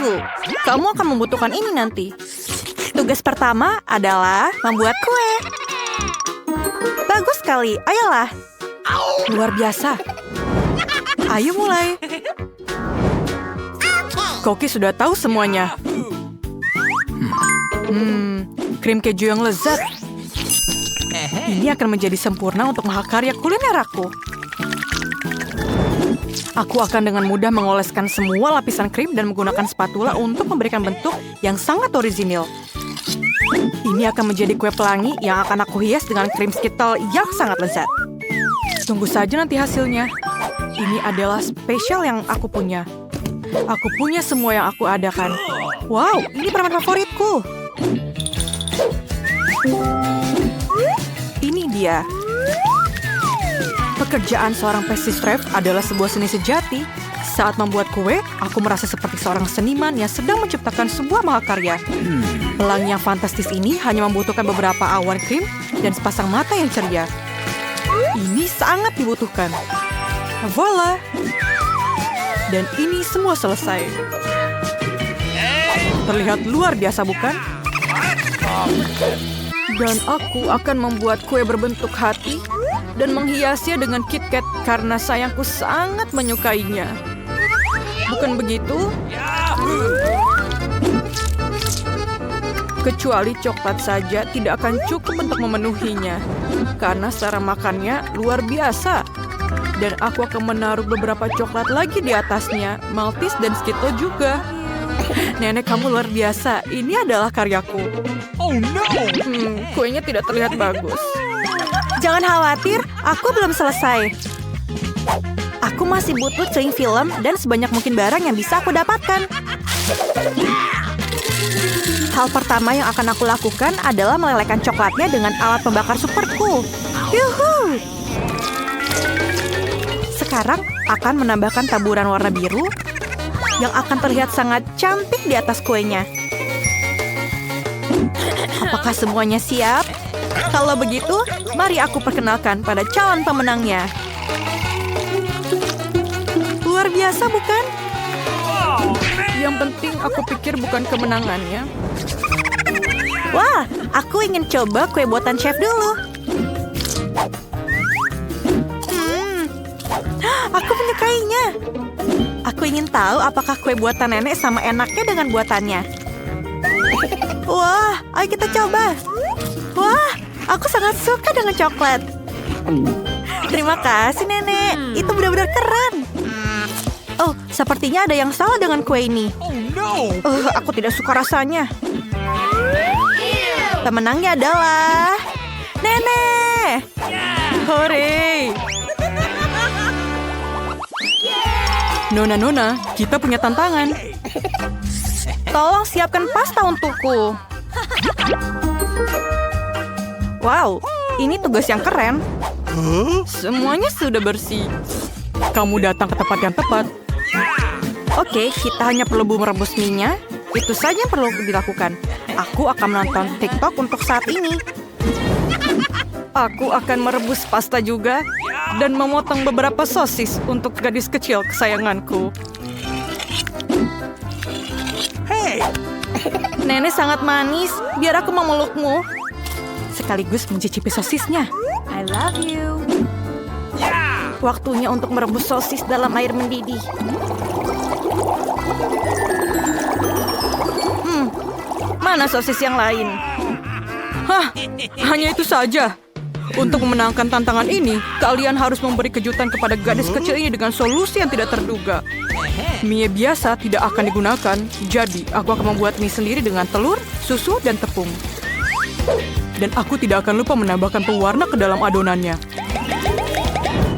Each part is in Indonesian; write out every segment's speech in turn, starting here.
Tunggu, kamu akan membutuhkan ini nanti. Tugas pertama adalah membuat kue. Bagus sekali, ayolah. Luar biasa. Ayo mulai. Koki sudah tahu semuanya. Krim keju yang lezat. Ini akan menjadi sempurna untuk mahakarya kuliner aku. Aku akan dengan mudah mengoleskan semua lapisan krim dan menggunakan spatula untuk memberikan bentuk yang sangat orisinil. Ini akan menjadi kue pelangi yang akan aku hias dengan krim Skittle yang sangat lezat. Tunggu saja nanti hasilnya. Ini adalah spesial yang aku punya. Aku punya semua yang aku adakan. Wow, ini permen favoritku. Ini dia. Pekerjaan seorang pastry chef adalah sebuah seni sejati. Saat membuat kue, aku merasa seperti seorang seniman yang sedang menciptakan sebuah mahakarya. Pelangi yang fantastis ini hanya membutuhkan beberapa awan krim dan sepasang mata yang ceria. Ini sangat dibutuhkan. Voila! Dan ini semua selesai. Terlihat luar biasa, bukan? Dan aku akan membuat kue berbentuk hati dan menghiasnya dengan KitKat karena sayangku sangat menyukainya. Bukan begitu? Kecuali coklat saja tidak akan cukup untuk memenuhinya. Karena cara makannya luar biasa. Dan aku akan menaruh beberapa coklat lagi di atasnya. Maltese dan Skittle juga. Nenek, kamu luar biasa. Ini adalah karyaku. Oh no! Kuenya tidak terlihat bagus. Jangan khawatir, aku belum selesai. Aku masih butuh cling film dan sebanyak mungkin barang yang bisa aku dapatkan. Hal pertama yang akan aku lakukan adalah melelehkan coklatnya dengan alat pembakar superku. Yuhu! Sekarang akan menambahkan taburan warna biru yang akan terlihat sangat cantik di atas kuenya. Apakah semuanya siap? Kalau begitu, mari aku perkenalkan pada calon pemenangnya. Luar biasa, bukan? Yang penting aku pikir bukan kemenangannya. Wah, aku ingin coba kue buatan chef dulu. Aku menyukainya. Aku ingin tahu apakah kue buatan nenek sama enaknya dengan buatannya. Wah, ayo kita coba. Wah, aku sangat suka dengan coklat. Terima kasih, Nenek. Itu benar-benar keren. Oh, sepertinya ada yang salah dengan kue ini. Aku tidak suka rasanya. Pemenangnya adalah Nenek. Hore! Nona, kita punya tantangan. Tolong siapkan pasta untukku. Wow, ini tugas yang keren. Semuanya sudah bersih. Kamu datang ke tempat yang tepat. Oke, kita hanya perlu merebus mie-nya. Itu saja yang perlu dilakukan. Aku akan menonton TikTok untuk saat ini. Aku akan merebus pasta juga. Dan memotong beberapa sosis untuk gadis kecil kesayanganku. Hey! Nenek sangat manis. Biar aku memelukmu. Sekaligus mencicipi sosisnya. I love you. Waktunya untuk merebus sosis dalam air mendidih. Mana sosis yang lain? Hah, hanya itu saja. Untuk memenangkan tantangan ini, kalian harus memberi kejutan kepada gadis kecil ini dengan solusi yang tidak terduga. Mie biasa tidak akan digunakan, jadi aku akan membuat mie sendiri dengan telur, susu, dan tepung. Dan aku tidak akan lupa menambahkan pewarna ke dalam adonannya.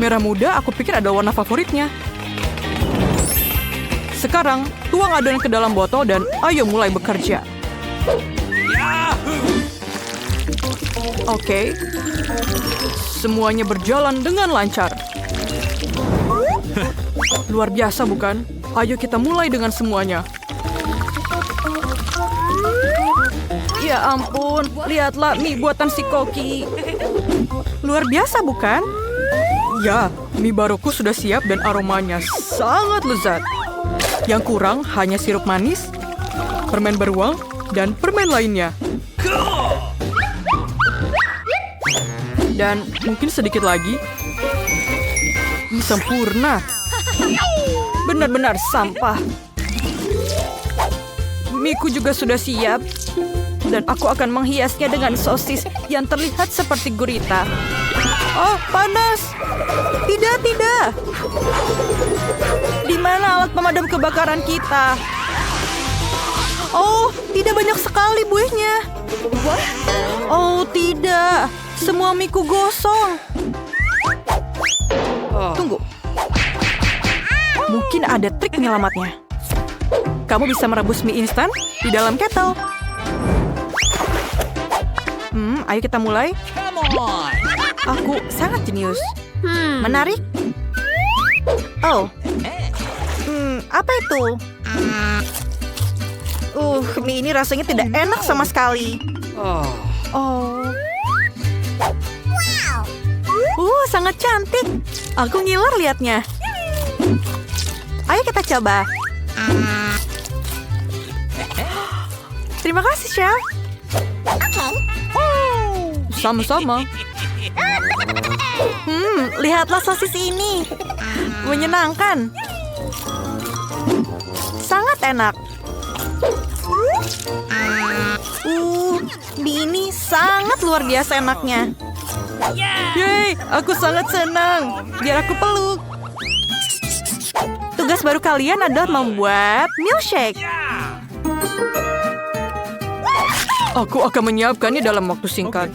Merah muda aku pikir adalah warna favoritnya. Sekarang, tuang adonan ke dalam botol dan ayo mulai bekerja. Oke. Semuanya berjalan dengan lancar. Luar biasa, bukan? Ayo kita mulai dengan semuanya. Ya ampun, lihatlah mie buatan si Koki. Luar biasa, bukan? Ya, mie baruku sudah siap dan aromanya sangat lezat. Yang kurang hanya sirup manis, permen beruang, dan permen lainnya. Dan mungkin sedikit lagi. Sempurna. Benar-benar sampah. Miku juga sudah siap. Dan aku akan menghiasnya dengan sosis yang terlihat seperti gurita. Oh, panas. Tidak, tidak. Di mana alat pemadam kebakaran kita? Oh, tidak banyak sekali buihnya. Oh, tidak. Semua miku gosong. Tunggu. Mungkin ada trik penyelamatnya. Kamu bisa merebus mie instan di dalam kettle. Ayo kita mulai. Come on. Aku sangat jenius. Menarik? Oh. Apa itu? Mie ini rasanya tidak enak sama sekali. Oh. Sangat cantik. Aku ngiler liatnya. Ayo kita coba. Terima kasih, Chef. Sama-sama. Lihatlah sosis ini. Menyenangkan. Sangat enak. Mie ini sangat luar biasa enaknya. Yeay, aku sangat senang. Biar aku peluk. Tugas baru kalian adalah membuat milkshake. Aku akan menyiapkannya dalam waktu singkat.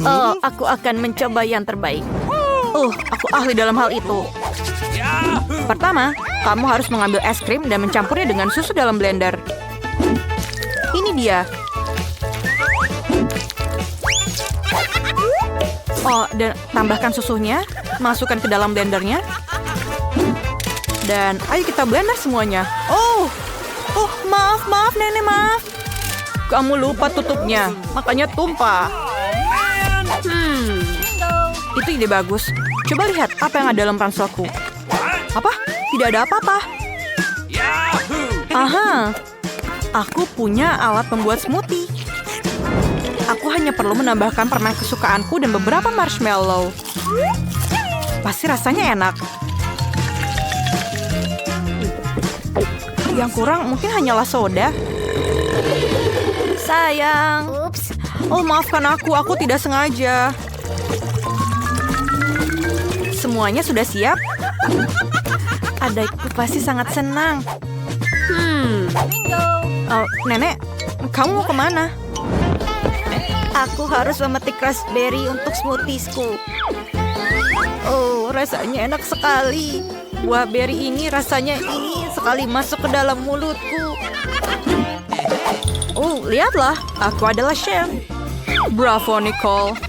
Oh, aku akan mencoba yang terbaik. Aku ahli dalam hal itu. Pertama, kamu harus mengambil es krim dan mencampurnya dengan susu dalam blender. Ini dia. Oh, dan tambahkan susunya, masukkan ke dalam blendernya. Dan ayo kita blender semuanya. Maaf, Nenek, maaf. Kamu lupa tutupnya, makanya tumpah. Itu ide bagus. Coba lihat apa yang ada dalam ranselku. Apa? Tidak ada apa-apa. Aha, aku punya alat pembuat smoothie. Aku hanya perlu menambahkan permen kesukaanku dan beberapa marshmallow. Pasti rasanya enak. Yang kurang mungkin hanyalah soda. Sayang. Oh, maafkan aku tidak sengaja. Semuanya sudah siap? Adikku pasti sangat senang. Oh, Nenek, kamu mau kemana? Aku harus memetik raspberry untuk smoothiesku. Oh, rasanya enak sekali. Buah beri ini rasanya ingin sekali masuk ke dalam mulutku. Oh, lihatlah, aku adalah chef. Bravo, Nicole.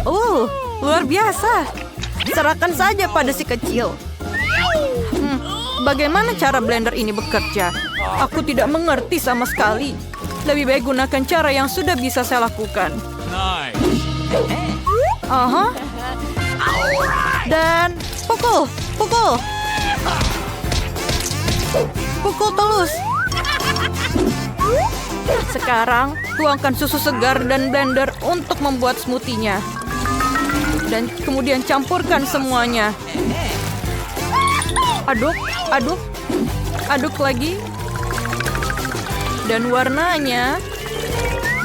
Oh, luar biasa. Serahkan saja pada si kecil. Bagaimana cara blender ini bekerja? Aku tidak mengerti sama sekali. Lebih baik gunakan cara yang sudah bisa saya lakukan. Nice. Dan pukul. Pukul terus. Sekarang, tuangkan susu segar dan blender untuk membuat smoothie-nya. Dan kemudian campurkan semuanya. Aduk lagi. Dan warnanya.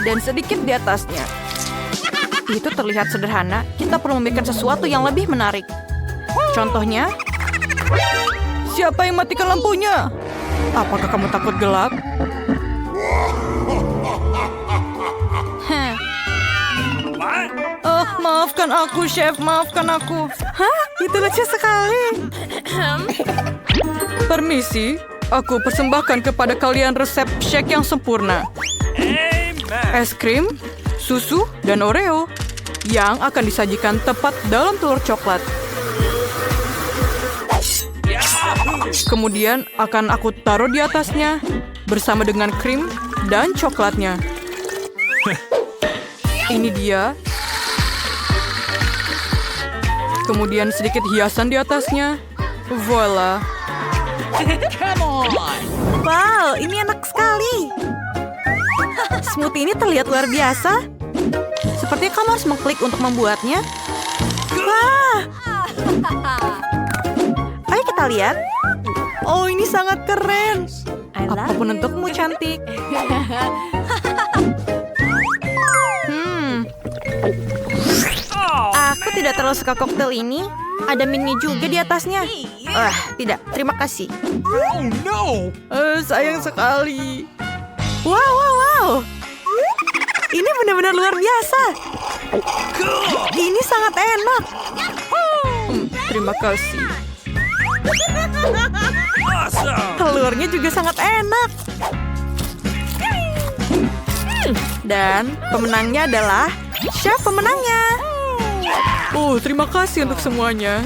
Dan sedikit di atasnya. Itu terlihat sederhana. Kita perlu membuat sesuatu yang lebih menarik. Contohnya. Siapa yang matikan lampunya? Apakah kamu takut gelap? Oh, maafkan aku, Chef. Maafkan aku. Hah? Itu lucu sekali. Permisi, aku persembahkan kepada kalian resep shake yang sempurna. Es krim, susu, dan Oreo yang akan disajikan tepat dalam telur coklat. Kemudian akan aku taruh di atasnya bersama dengan krim dan coklatnya. Ini dia. Kemudian sedikit hiasan di atasnya. Voila. Come on. Wow, ini enak sekali. Smoothie ini terlihat luar biasa. Sepertinya kamu harus mengklik untuk membuatnya. Wah. Ayo kita lihat. Oh, ini sangat keren. Apapun untukmu, cantik. Aku tidak terlalu suka koktail ini. Ada mini juga di atasnya. Tidak. Terima kasih. Oh no. Sayang sekali. Wow. Ini benar-benar luar biasa. Ini sangat enak. Terima kasih. Awesome. Telurnya juga sangat enak. Dan pemenangnya adalah chef pemenangnya. Terima kasih untuk semuanya.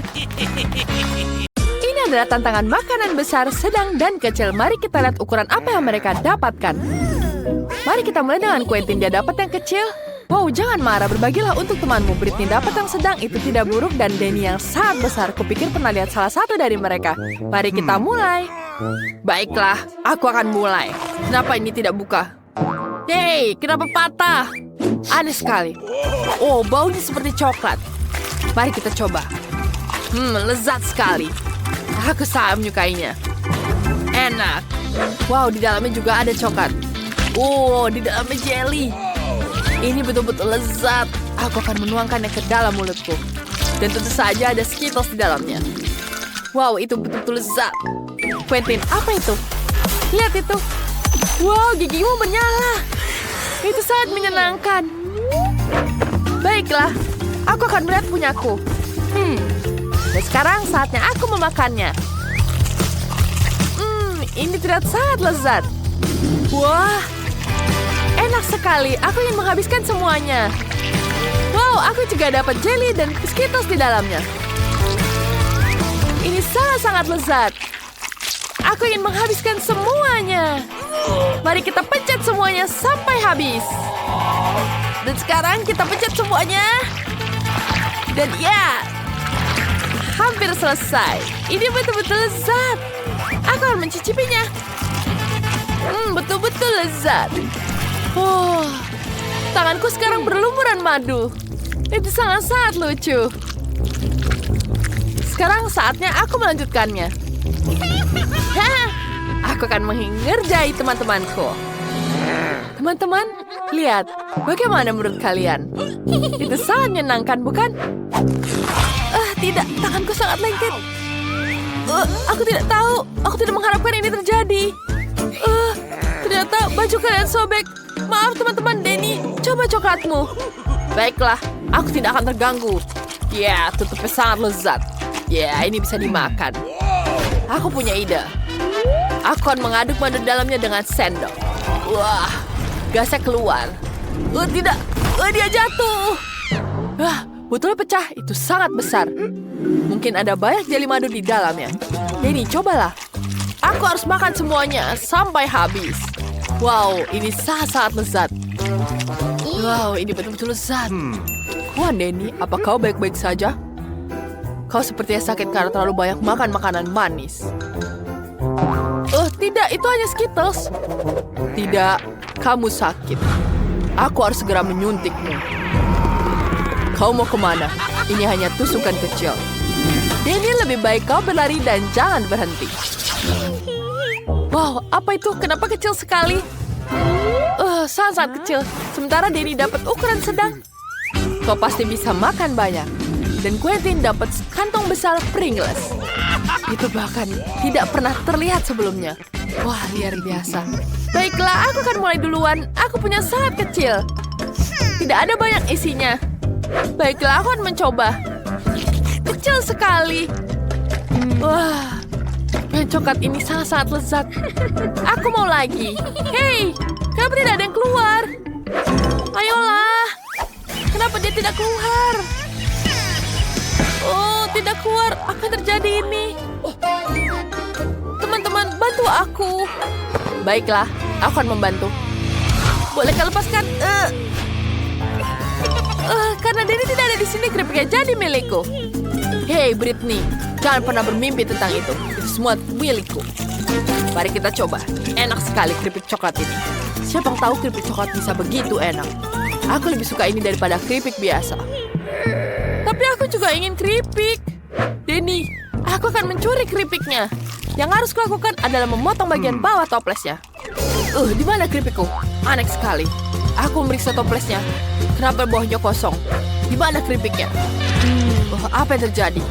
Ini adalah tantangan makanan besar, sedang, dan kecil. Mari kita lihat ukuran apa yang mereka dapatkan. Mari kita mulai dengan Quentin. Dia dapat yang kecil. Wow, jangan marah. Berbagilah untuk temanmu. Britney dapat yang sedang. Itu tidak buruk. Dan Denny yang sangat besar. Kupikir pernah lihat salah satu dari mereka. Mari kita mulai. Baiklah, aku akan mulai. Kenapa ini tidak buka? Hey, kenapa patah? Aneh sekali. Oh, baunya seperti coklat. Mari kita coba. Lezat sekali. Aku sangat menyukainya. Enak. Wow, di dalamnya juga ada coklat. Oh, di dalamnya jelly. Ini betul-betul lezat. Aku akan menuangkannya ke dalam mulutku. Dan tentu saja ada Skittles di dalamnya. Wow, itu betul-betul lezat. Quentin, apa itu? Lihat itu. Wow, gigimu menyala. Itu sangat menyenangkan. Baiklah, aku akan melihat punyaku. Dan sekarang saatnya aku memakannya. Ini terlihat sangat lezat. Wah, enak sekali. Aku ingin menghabiskan semuanya. Wow, aku juga dapat jelly dan Skittles di dalamnya. Ini sangat-sangat lezat. Aku ingin menghabiskan semuanya. Mari kita pencet semuanya sampai habis. Dan sekarang kita pencet semuanya. Dan ya, hampir selesai. Ini betul-betul lezat. Aku akan mencicipinya. Betul-betul lezat. Oh, tanganku sekarang berlumuran madu. Itu sangat-sangat lucu. Sekarang saatnya aku melanjutkannya. Aku akan mengerjai teman-temanku. Teman-teman, lihat. Bagaimana menurut kalian? Itu sangat menyenangkan, bukan? Tidak. Tanganku sangat lengket. Aku tidak tahu. Aku tidak mengharapkan ini terjadi. Ternyata baju kalian sobek. Maaf teman-teman, Denny. Coba coklatmu. Baiklah, aku tidak akan terganggu. Ya, tutupnya sangat lezat. Ya, ini bisa dimakan. Aku punya ide. Aku akan mengaduk madu dalamnya dengan sendok. Wah, gasnya keluar. Tidak. Dia jatuh. Botolnya pecah. Itu sangat besar. Mungkin ada banyak jeli madu di dalamnya. Denny, cobalah. Aku harus makan semuanya sampai habis. Wow, ini sangat-sangat lezat. Wow, ini betul-betul lezat. Tuan Denny, apa kau baik-baik saja? Kau sepertinya sakit karena terlalu banyak makan makanan manis. Tidak, itu hanya Skittles. Tidak, kamu sakit. Aku harus segera menyuntikmu. Kau mau kemana? Ini hanya tusukan kecil. Denny, lebih baik kau berlari dan jangan berhenti. Wow, apa itu? Kenapa kecil sekali? Sangat-sangat kecil. Sementara Denny dapat ukuran sedang. Kau pasti bisa makan banyak. Dan Quentin dapat kantong besar Pringles. Itu bahkan tidak pernah terlihat sebelumnya. Wah, luar biasa. Baiklah, aku akan mulai duluan. Aku punya sangat kecil. Tidak ada banyak isinya. Baiklah, aku akan mencoba. Kecil sekali. Wah, yang coklat ini sangat-sangat lezat. Aku mau lagi. Hei, kenapa tidak ada yang keluar? Ayolah. Kenapa dia tidak keluar? Oh, tidak keluar. Apa yang terjadi ini? Teman-teman, bantu aku. Baiklah, aku akan membantu. Bolehkah lepaskan? Karena Denny tidak ada di sini, keripiknya jadi milikku. Hei, Britney, jangan pernah bermimpi tentang itu. Itu semua milikku. Mari kita coba. Enak sekali keripik coklat ini. Siapa yang tahu keripik coklat bisa begitu enak? Aku lebih suka ini daripada keripik biasa. Tapi aku juga ingin keripik. Denny, aku akan mencuri keripiknya. Yang harus kulakukan adalah memotong bagian bawah toplesnya. Di mana keripikku? Aneh sekali. Aku memeriksa toplesnya. Kenapa bawahnya kosong? Di mana keripiknya? Apa yang terjadi?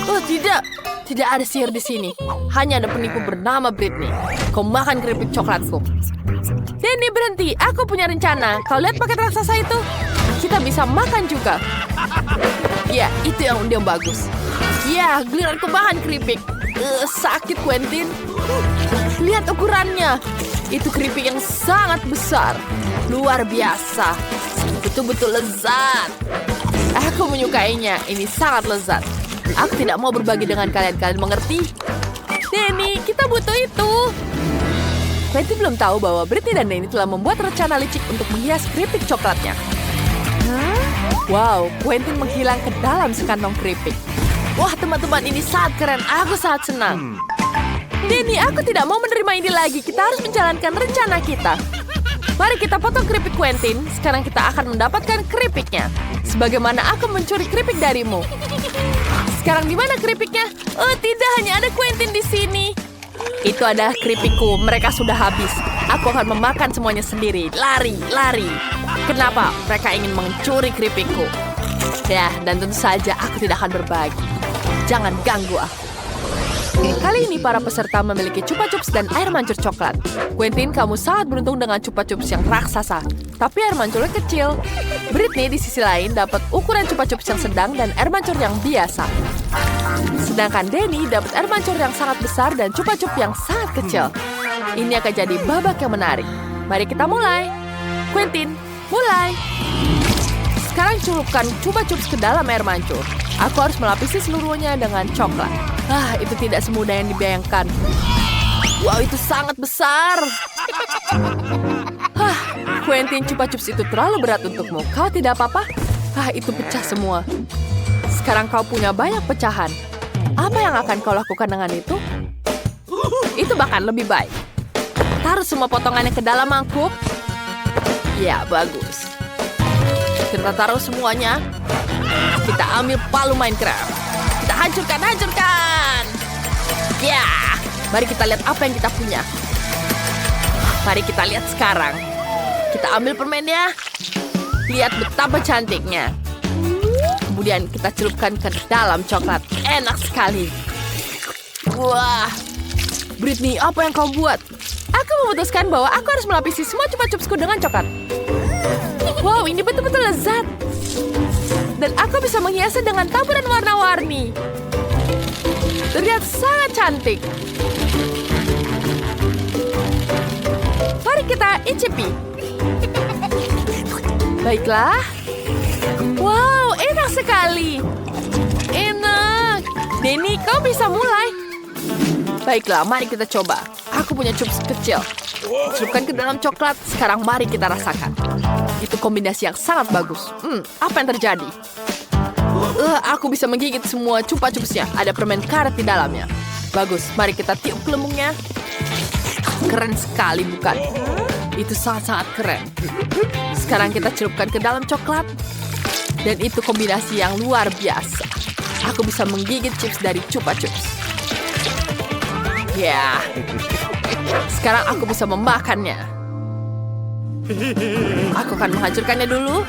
Tidak. Tidak ada sihir di sini. Hanya ada penipu bernama Britney. Kau makan keripik coklatku. Denny, berhenti. Aku punya rencana. Kau lihat paket raksasa itu? Kita bisa makan juga. Ya, itu yang bagus. Ya, giliranku makan keripik. Sakit, Quentin. Lihat ukurannya. Itu keripik yang sangat besar. Luar biasa. Betul-betul lezat. Aku menyukainya. Ini sangat lezat. Aku tidak mau berbagi dengan kalian. Kalian mengerti? Denny, kita butuh itu. Quentin belum tahu bahwa Britney dan Denny telah membuat rencana licik untuk menghias keripik coklatnya. Wow, Quentin menghilang ke dalam sekantong keripik. Wah, teman-teman, ini sangat keren. Aku sangat senang. Denny, aku tidak mau menerima ini lagi. Kita harus menjalankan rencana kita. Mari kita potong keripik Quentin. Sekarang kita akan mendapatkan keripiknya. Sebagaimana aku mencuri keripik darimu. Sekarang di mana keripiknya? Tidak, hanya ada Quentin di sini. Itu adalah keripikku. Mereka sudah habis. Aku akan memakan semuanya sendiri. Lari, lari. Kenapa mereka ingin mencuri keripikku? Ya, dan tentu saja aku tidak akan berbagi. Jangan ganggu aku. Kali ini para peserta memiliki Chupa Chups dan air mancur coklat. Quentin, kamu sangat beruntung dengan Chupa Chups yang raksasa. Tapi air mancurnya kecil. Britney di sisi lain dapat ukuran Chupa Chups yang sedang dan air mancur yang biasa. Sedangkan Denny dapat air mancur yang sangat besar dan Chupa Chups yang sangat kecil. Ini akan jadi babak yang menarik. Mari kita mulai. Quentin, mulai. Sekarang celupkan Chupa Chups ke dalam air mancur. Aku harus melapisi seluruhnya dengan coklat. Itu tidak semudah yang dibayangkan. Wow, itu sangat besar. Quentin, Chupa Chups itu terlalu berat untukmu. Kau tidak apa-apa? Itu pecah semua. Sekarang kau punya banyak pecahan. Apa yang akan kau lakukan dengan itu? Itu bahkan lebih baik. Taruh semua potongannya ke dalam mangkuk. Ya, bagus. Kita taruh semuanya. Kita ambil palu Minecraft. Kita hancurkan. Ya, mari kita lihat apa yang kita punya. Mari kita lihat sekarang. Kita ambil permennya. Lihat betapa cantiknya. Kemudian kita celupkan ke dalam coklat. Enak sekali. Wah, Britney, apa yang kau buat? Aku memutuskan bahwa aku harus melapisi semua Chupa Chupsku dengan coklat. Wow, ini betul-betul lezat. Dan aku bisa menghiasnya dengan taburan warna-warni. Terlihat sangat cantik. Mari kita icipi. Baiklah. Wow, enak sekali. Enak. Denny, kau bisa mulai. Baiklah, mari kita coba. Aku punya chups kecil. Celupkan ke dalam coklat. Sekarang mari kita rasakan. Itu kombinasi yang sangat bagus. Apa yang terjadi? Aku bisa menggigit semua Chupa Chupsnya. Ada permen karet di dalamnya. Bagus, mari kita tiup gelembungnya. Keren sekali, bukan? Itu sangat-sangat keren. Sekarang kita celupkan ke dalam coklat. Dan itu kombinasi yang luar biasa. Aku bisa menggigit chips dari Chupa Chups. Ya. Sekarang aku bisa memakannya. Aku akan menghancurkannya dulu.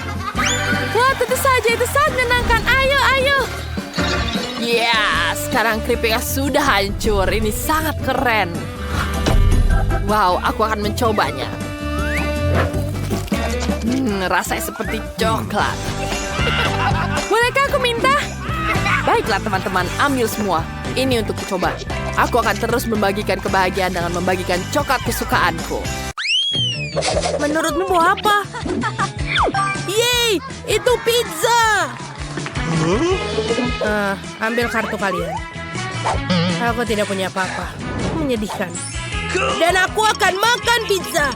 Wah, tentu saja itu sangat menyenangkan. Ayo. Ya, sekarang keripiknya sudah hancur. Ini sangat keren. Wow, aku akan mencobanya. Rasanya seperti coklat. Bolehkah aku minta? Baiklah teman-teman, ambil semua. Ini untuk coba. Aku akan terus membagikan kebahagiaan dengan membagikan coklat kesukaanku. Menurutmu mau apa? Yeay, itu pizza! Ambil kartu kalian. Aku tidak punya apa-apa. Menyedihkan. Dan aku akan makan pizza.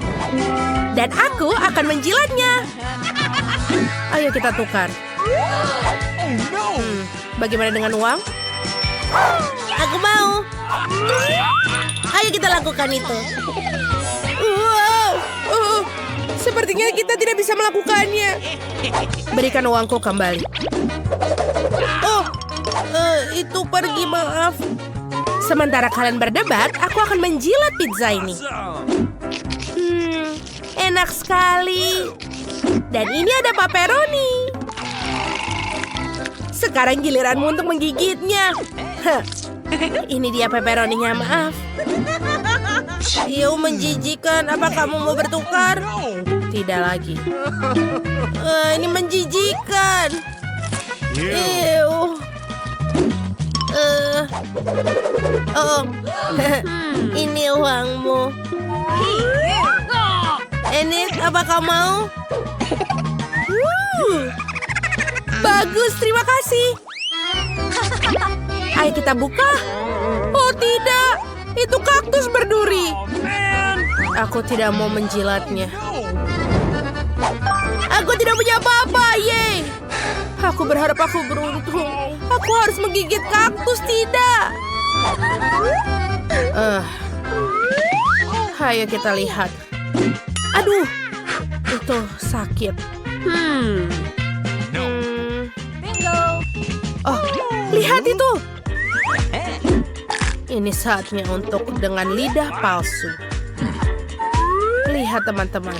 Dan aku akan menjilatnya. Ayo kita tukar. Bagaimana dengan uang? Aku mau. Ayo kita lakukan itu. Wow, sepertinya kita tidak bisa melakukannya. Berikan uangku kembali. Oh, itu pergi, maaf. Sementara kalian berdebat, aku akan menjilat pizza ini. Enak sekali. Dan ini ada pepperoni. Sekarang giliranmu untuk menggigitnya. Ini dia pepperoninya, maaf. Iu, menjijikan. Apa kamu mau bertukar? Tidak lagi. Ini menjijikan. Iu. Ini uangmu. Enid, apa kau mau? Bagus, terima kasih. Ayo kita buka. Oh tidak, itu kaktus berduri. Aku tidak mau menjilatnya. Aku tidak punya apa-apa, yeay. Aku berharap aku beruntung. Aku harus menggigit kaktus, tidak. Ayo kita lihat. Aduh, itu sakit. Oh, lihat itu. Ini saatnya untuk dengan lidah palsu. Lihat teman-teman,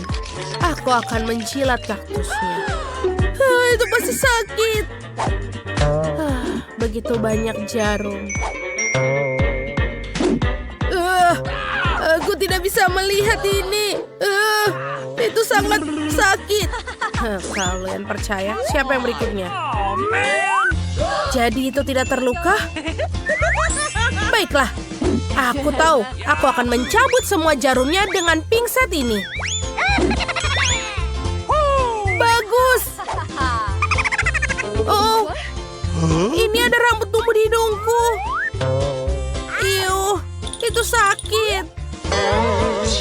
aku akan menjilat kaktusnya. Itu pasti sakit. Begitu banyak jarum. Aku tidak bisa melihat ini. Itu sangat sakit. Kalian percaya? Siapa yang berikutnya? Jadi itu tidak terluka? Baiklah. Aku tahu. Aku akan mencabut semua jarumnya dengan pingset ini. Bagus. Oh, ini ada rambut tumbuh di hidungku. Iuh, itu sakit.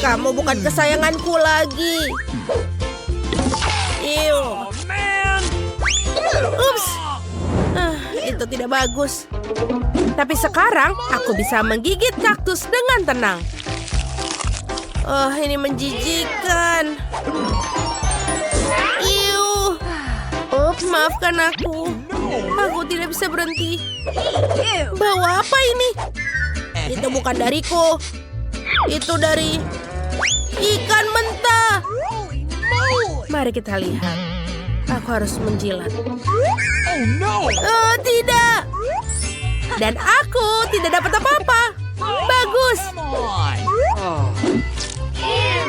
Kamu bukan kesayanganku lagi. Iuh. Ups. Itu tidak bagus. Tapi sekarang aku bisa menggigit kaktus dengan tenang. Oh, ini menjijikkan. Iuh. Maafkan aku. Aku tidak bisa berhenti. Bawa apa ini? Itu bukan dariku. Itu dari ikan mentah. Mari kita lihat. Aku harus menjilat. Oh, tidak. Dan aku tidak dapat apa-apa. Bagus.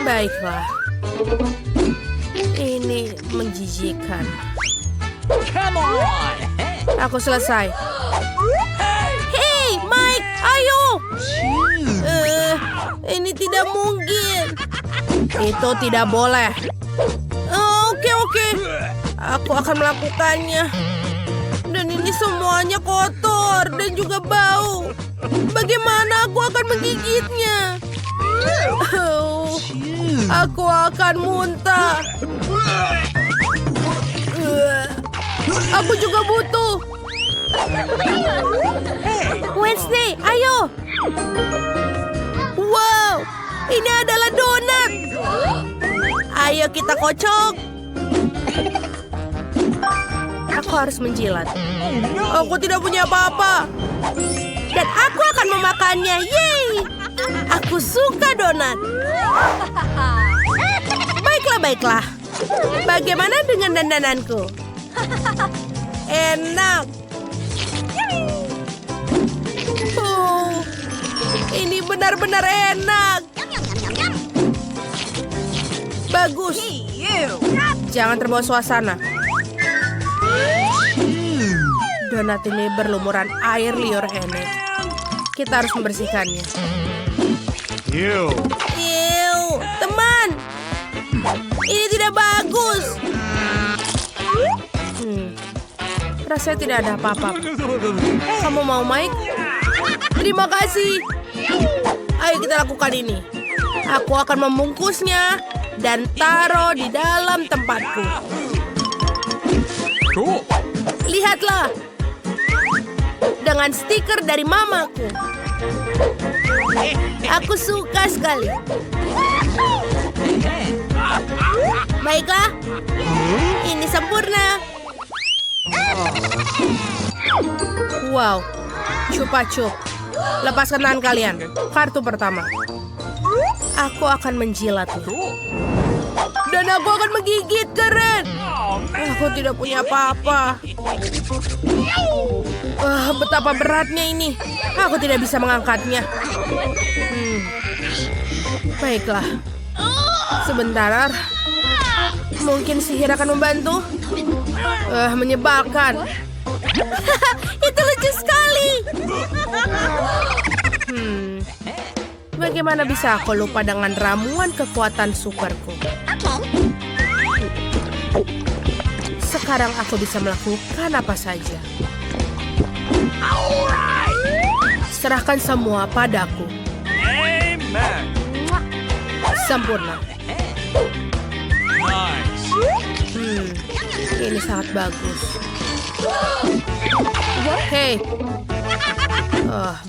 Baiklah. Ini menjijikan. Aku selesai. Hei, Mike, ayo. Ini tidak mungkin. Itu tidak boleh. Oke. Aku akan melakukannya. Dan ini semuanya kotor dan juga bau. Bagaimana aku akan menggigitnya? Aku akan muntah. Aku juga butuh. Wednesday, ayo. Wow, ini adalah donat. Ayo kita kocok. Aku harus menjilat. Aku tidak punya apa-apa. Dan aku akan memakannya. Yeay. Aku suka donat. Baiklah. Bagaimana dengan dandananku? Enak. Ini benar-benar enak. Bagus. Jangan terbawa suasana. Donat ini berlumuran air liur enak. Kita harus membersihkannya. Ew, teman. Ini tidak bagus. Rasanya tidak ada apa-apa. Kamu mau, Mike? Terima kasih. Ayo kita lakukan ini. Aku akan membungkusnya dan taruh di dalam tempatku. Lihatlah. Dengan stiker dari mamaku. Aku suka sekali. Baiklah, ini sempurna. Wow, Chupa Chup. Lepaskan tangan kalian. Kartu pertama. Aku akan menjilatnya. Dan aku akan menggigit, keren. Aku tidak punya apa-apa. Betapa beratnya ini. Aku tidak bisa mengangkatnya. Baiklah. Sebentar. Mungkin sihir akan membantu. Menyebalkan. Itu lucu sekali. Bagaimana bisa aku lupa dengan ramuan kekuatan superku? Sekarang aku bisa melakukan apa saja. Serahkan semua padaku. Amen. Sempurna. Nice. Ini sangat bagus. Hei.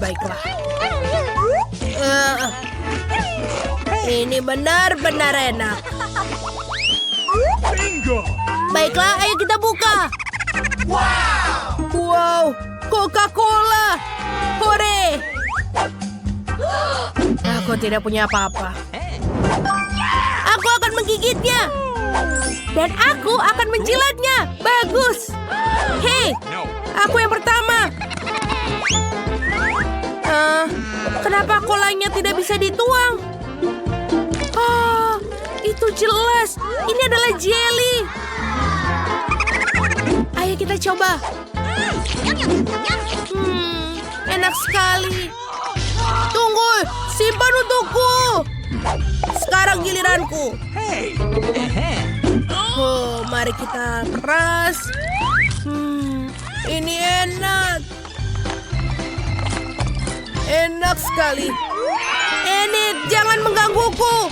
Baiklah. Ini benar-benar enak. Bingo. Baiklah, ayo kita buka. Wow, Coca-Cola. Hore. Aku tidak punya apa-apa. Aku akan menggigitnya. Dan aku akan menjilatnya. Bagus. Hei, No. aku yang pertama. Kenapa kolanya tidak bisa dituang? Itu jelas. Ini adalah jelly. Ayo kita coba. Enak sekali. Tunggu, simpan untukku. Sekarang giliranku. Hey. Mari kita peras. Ini enak. Enak sekali. Enid, jangan menggangguku.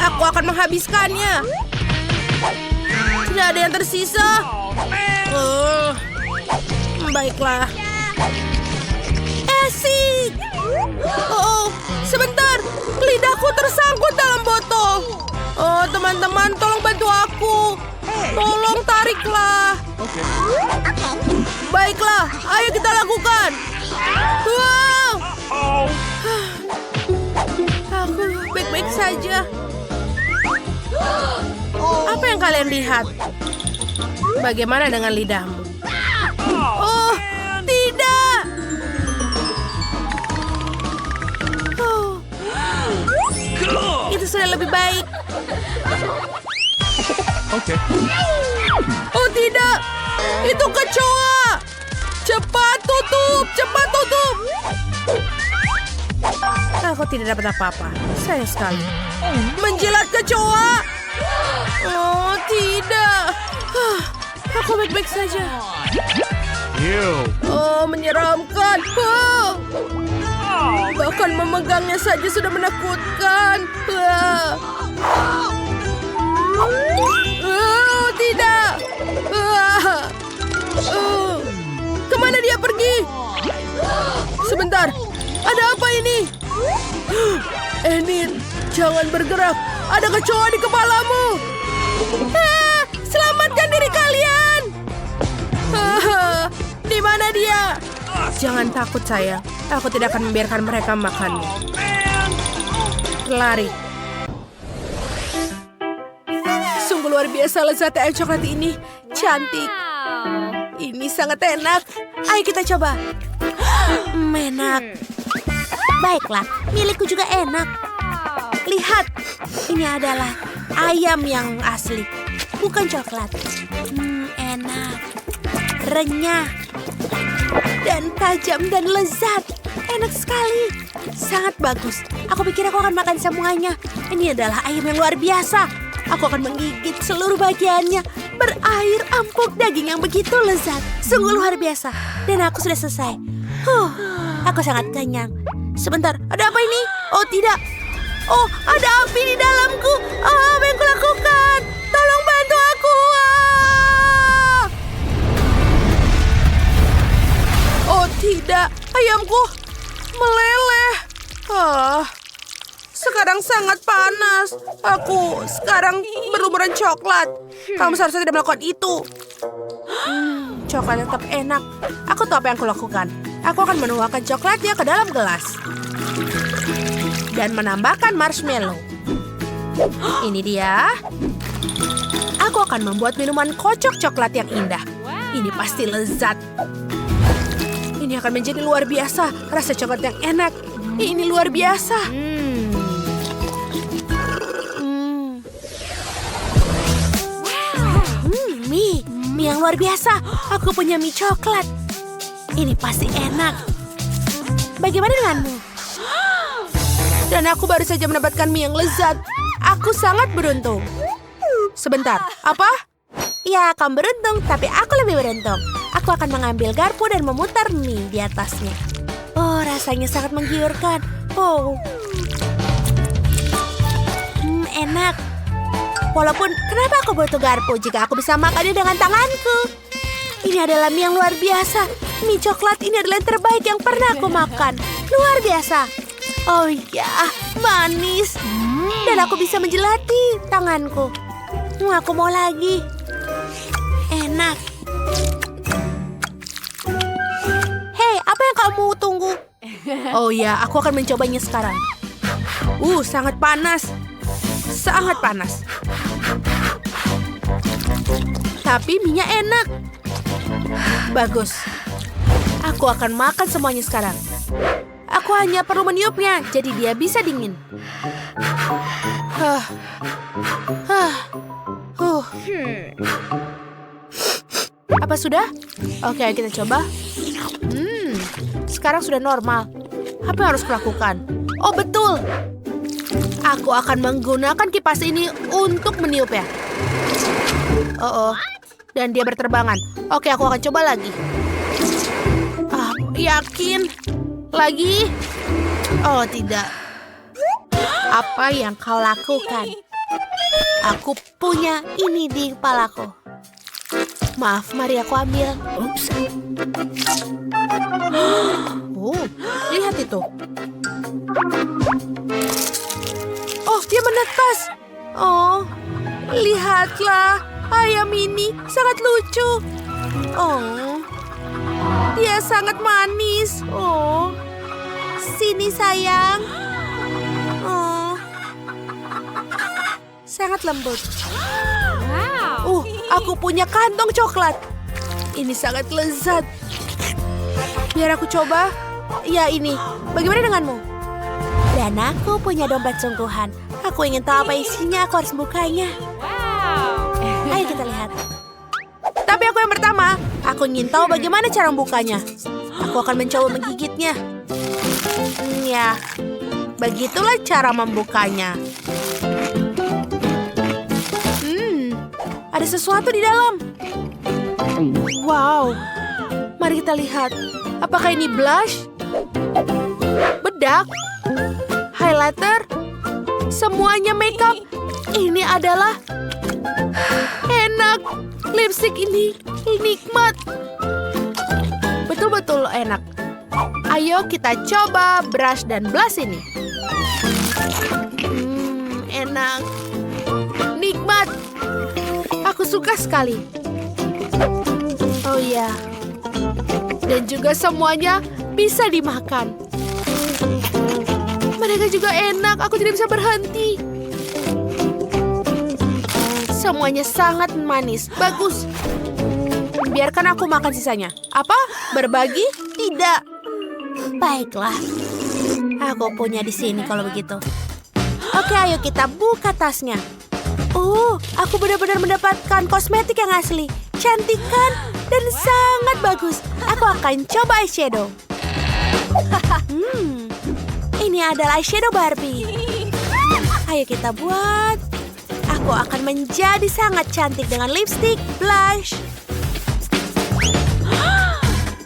Aku akan menghabiskannya. Tidak ada yang tersisa. Baiklah. Asik. Sebentar. Lidahku tersangkut dalam botol. Teman-teman, tolong bantu aku. Tolong tariklah. Baiklah, ayo kita lakukan. Wow. Aku baik-baik saja. Apa yang kalian lihat? Bagaimana dengan lidahmu? Oh, tidak. Itu sudah lebih baik. Okay. Oh tidak, itu kecoa. Cepat tutup, cepat tutup. Aku tidak dapat apa-apa. Sayang sekali. Menjilat kecoa. Oh tidak. Aku baik-baik saja. You. Menyeramkan. Bahkan memegangnya saja sudah menakutkan. Tidak. Kemana dia pergi? Sebentar. Ada apa ini? Enid, jangan bergerak. Ada kecoa di kepalamu. Selamatkan diri kalian. Di mana dia? Jangan takut sayang. Aku tidak akan membiarkan mereka makanmu. Lari. Sungguh luar biasa lezatnya es coklat ini. Cantik. Ini sangat enak. Ayo kita coba. Enak. Baiklah, milikku juga enak. Lihat, ini adalah ayam yang asli, bukan coklat. Enak, renyah, dan tajam dan lezat. Enak sekali, sangat bagus. Aku pikir aku akan makan semuanya. Ini adalah ayam yang luar biasa. Aku akan menggigit seluruh bagiannya. Berair empuk daging yang begitu lezat. Sungguh luar biasa. Dan aku sudah selesai. Aku sangat kenyang. Sebentar, ada apa ini? Oh tidak. Oh, ada api di dalamku. Apa yang kulakukan? Tolong bantu aku. Oh tidak, ayamku meleleh. Sekarang sangat panas. Aku sekarang berumuran coklat. Kamu seharusnya tidak melakukan itu. Coklat tetap enak. Aku tahu apa yang aku lakukan. Aku akan menuangkan coklatnya ke dalam gelas. Dan menambahkan marshmallow. Ini dia. Aku akan membuat minuman kocok coklat yang indah. Ini pasti lezat. Ini akan menjadi luar biasa. Rasa coklat yang enak. Ini luar biasa. Mie yang luar biasa. Aku punya mie coklat. Ini pasti enak. Bagaimana denganmu? Dan aku baru saja mendapatkan mie yang lezat. Aku sangat beruntung. Sebentar, apa? Ya, kamu beruntung, tapi aku lebih beruntung. Aku akan mengambil garpu dan memutar mie di atasnya. Oh, rasanya sangat menggiurkan. Oh, enak. Walaupun, kenapa aku butuh garpu jika aku bisa makannya dengan tanganku? Ini adalah mie yang luar biasa. Mie coklat ini adalah yang terbaik yang pernah aku makan. Luar biasa. Oh ya, manis. Dan aku bisa menjelati tanganku. Aku mau lagi. Enak. Hei, apa yang kamu tunggu? Oh ya, aku akan mencobanya sekarang. Sangat panas. Sangat panas. Tapi mie-nya enak. Bagus. Aku akan makan semuanya sekarang. Aku hanya perlu meniupnya, jadi dia bisa dingin. Apa sudah? Oke, kita coba. Sekarang sudah normal. Apa yang harus kulakukan? Oh, betul. Aku akan menggunakan kipas ini untuk meniupnya. Dan dia berterbangan. Oke, aku akan coba lagi. Yakin? Lagi? Oh, tidak. Apa yang kau lakukan? Aku punya ini di kepalaku. Maaf, mari aku ambil. Ups. Lihat itu. Oh, dia menetas. Oh, lihatlah. Ayam ini sangat lucu. Oh, dia sangat manis. Oh, sini sayang. Oh, sangat lembut. Aku punya kantong coklat. Ini sangat lezat. Biar aku coba. Ya, ini. Bagaimana denganmu? Dan aku punya dompet sungguhan. Aku ingin tahu apa isinya. Aku harus bukanya. Ayo kita lihat. Tapi aku yang pertama. Aku ingin tahu bagaimana cara membukanya. Aku akan mencoba menggigitnya. Ya, begitulah cara membukanya. Ada sesuatu di dalam. Wow. Mari kita lihat. Apakah ini blush? Bedak? Highlighter? Semuanya makeup? Ini adalah enak. Lipstick ini nikmat. Betul-betul enak. Ayo kita coba brush dan blush ini. Enak. Nikmat. Aku suka sekali. Oh iya. Dan juga semuanya bisa dimakan. Mereka juga enak. Aku tidak bisa berhenti. Semuanya sangat manis. Bagus. Biarkan aku makan sisanya. Apa? Berbagi? Tidak. Baiklah. Aku punya di sini kalau begitu. Oke, ayo kita buka tasnya. Aku benar-benar mendapatkan kosmetik yang asli. Cantik kan? Dan sangat bagus. Aku akan coba eyeshadow. Ini adalah eyeshadow Barbie. Ayo kita buat. Aku akan menjadi sangat cantik dengan lipstick, blush.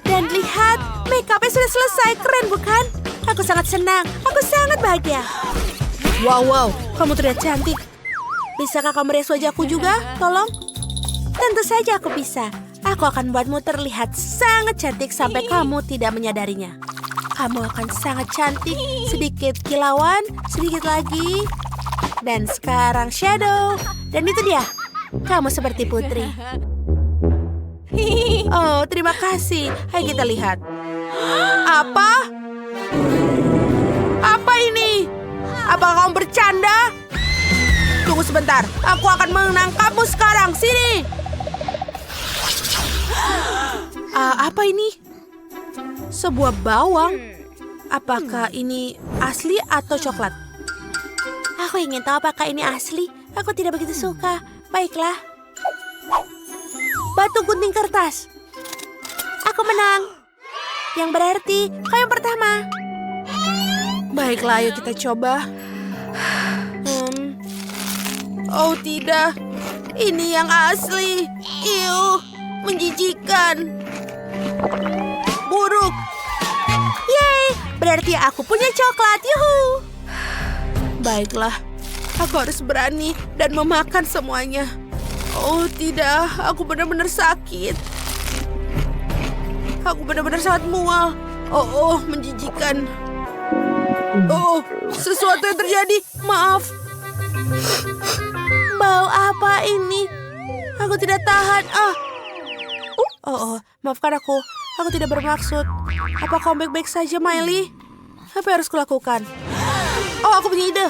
Dan lihat, makeupnya sudah selesai. Keren bukan? Aku sangat senang. Aku sangat bahagia. Wow, kamu terlihat cantik. Bisakah kamu rias wajahku juga? Tolong. Tentu saja aku bisa. Aku akan membuatmu terlihat sangat cantik sampai kamu tidak menyadarinya. Kamu akan sangat cantik. Sedikit kilauan, sedikit lagi. Dan sekarang shadow. Dan itu dia. Kamu seperti putri. Oh, terima kasih. Ayo kita lihat. Apa? Apa ini? Apa kamu bercanda? Tunggu sebentar. Aku akan menangkapmu sekarang. Sini. Apa ini? Sebuah bawang. Apakah ini asli atau coklat? Aku ingin tahu apakah ini asli. Aku tidak begitu suka. Baiklah. Batu gunting kertas. Aku menang. Yang berarti kau yang pertama. Baiklah, ayo kita coba. Oh tidak. Ini yang asli. Iu, menjijikan. Buruk. Yeay, berarti aku punya coklat. Yuhu. Baiklah, aku harus berani dan memakan semuanya. Oh tidak, aku benar-benar sakit. Aku benar-benar sangat mual. Oh, menjijikan. Oh, sesuatu yang terjadi. Maaf. Bau apa ini? Aku tidak tahan. Maafkan aku. Aku tidak bermaksud. Apa kau baik-baik saja, Miley? Apa yang harus kulakukan? Oh, aku punya ide.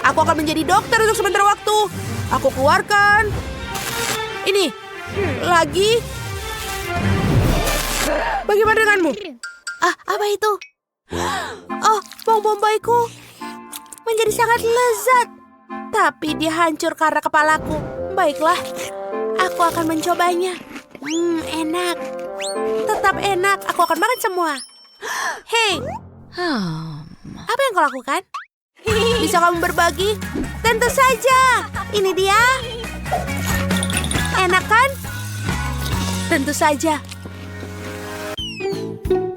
Aku akan menjadi dokter untuk sementara waktu. Aku keluarkan. Ini. Lagi. Bagaimana denganmu? Apa itu? Oh, bau bombaiku menjadi sangat lezat. Tapi dia hancur karena kepalaku. Baiklah, aku akan mencobanya. Enak. Tetap enak. Aku akan makan semua. Hei, apa yang kau lakukan? Bisa kamu berbagi? Tentu saja. Ini dia. Enak kan? Tentu saja.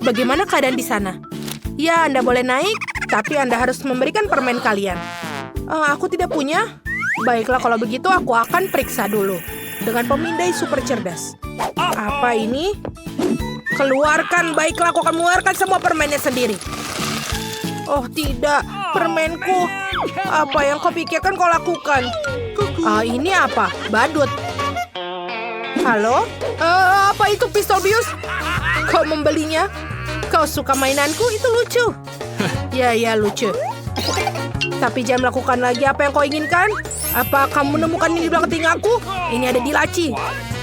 Bagaimana keadaan di sana? Ya, Anda boleh naik, tapi Anda harus memberikan permen kalian. Aku tidak punya. Baiklah, kalau begitu aku akan periksa dulu. Dengan pemindai super cerdas. Apa ini? Keluarkan, baiklah aku akan mengeluarkan semua permennya sendiri. Oh tidak, permenku. Apa yang kau pikirkan kau lakukan? Ini apa? Badut. Halo? Apa itu pistol bius? Kau membelinya? Kau suka mainanku? Itu lucu. Ya, lucu. Tapi jangan melakukan lagi apa yang kau inginkan. Apa kamu menemukan ini di belakang telingaku? Ini ada di laci.